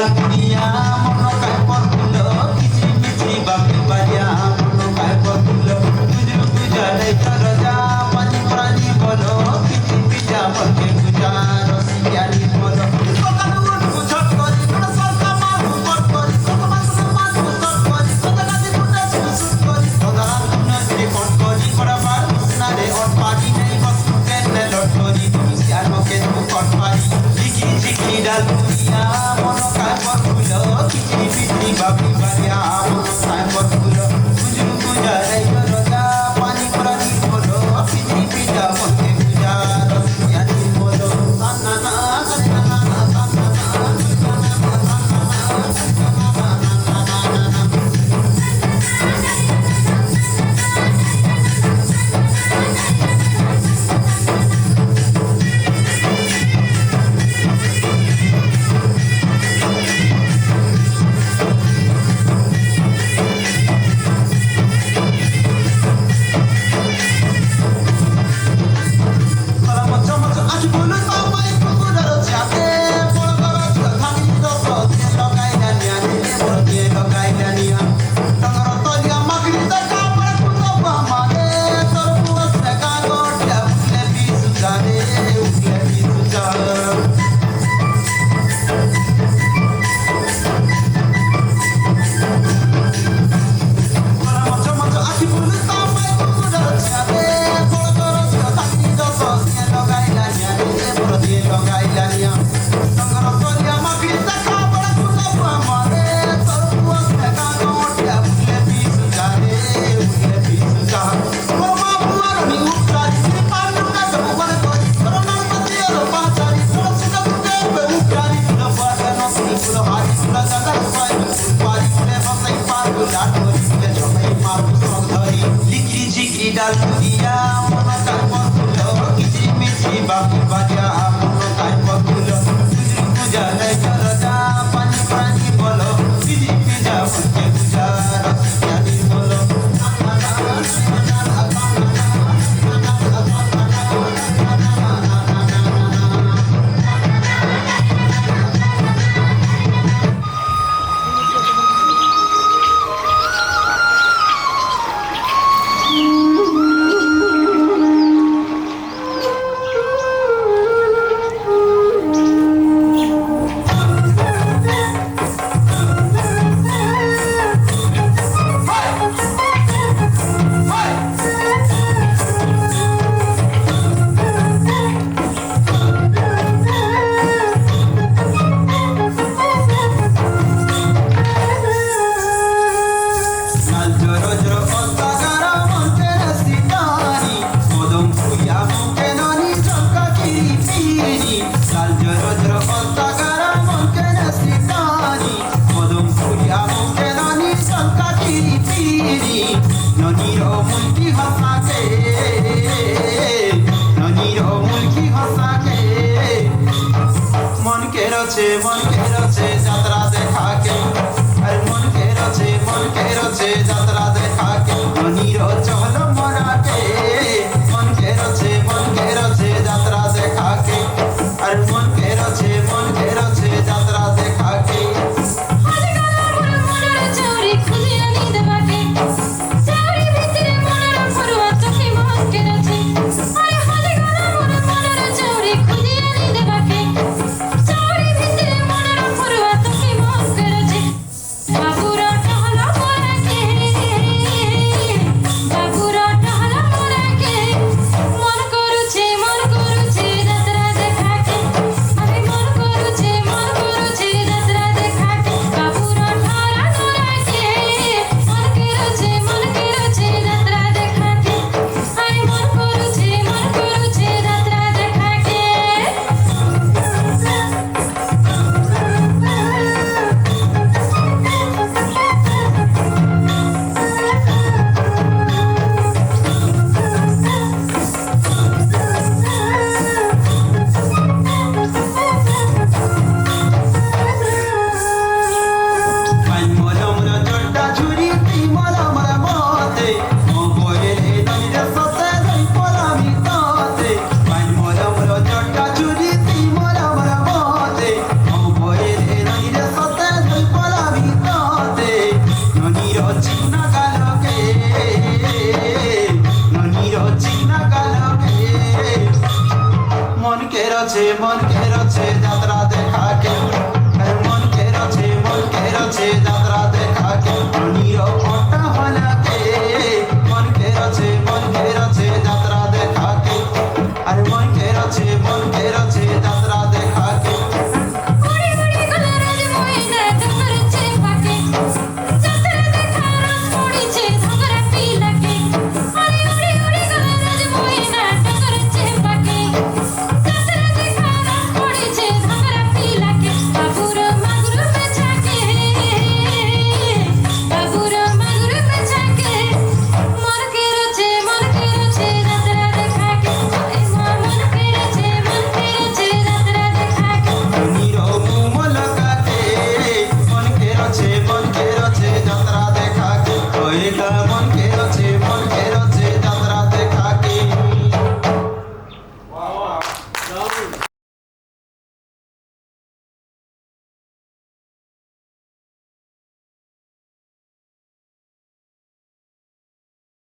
ডাল দুনিয়া মন কায় পরগুল কিচি মিচি বাপি বাড়িয়া মন কায় পরগুল বুঝলু বুঝালে রাজা পানি প্রাণী বলো কিচি পিজা বলকে বুঝা রসিয়ানি বলো সকাল উঠ বুঝট করি কোন সরকা মারু পট করি কত মাস মাস বুঝট করি কত কাজে বুঝা সুসুট করি সদা তুনা শ্রী পট করি বরাবর নারে অট পারি নেই বস কেনে লট করি তুমি সিয়ানো কে তু পট পারি জিকি জিকি ডাল দুনিয়া মন কায় পরগুল কিচি পিচি বাপি বাড়িয়া মন কায় পরগুল বুঝলু বুঝালে রাজা পানি প্রাণী বলো কিচি পিজা বলকে বুঝা রসিয়ানি বলো না না না ডাল দুনিয়া মন কায় পরগুল কিচি মিচি বাপি বাড়িয়া মন কায় পরগুল বুঝলু বুঝালে রাজা পানি প্রাণী বলো কিচি পিজা বলকে বুঝা রসিয়ানি বলো মন কেরছে যাত্রা দেখাকে আর মন কেরছে যাত্রা দেখাকে ননির চল মরাকে মন কেরছে যাত্রা দেখাকে আর মন কেরছে যাত্রা দেখাকে বাবুরা মন কেরছে যাত্রা দেখা কেউ মন কেরছে যাত্রা দেখা কেউ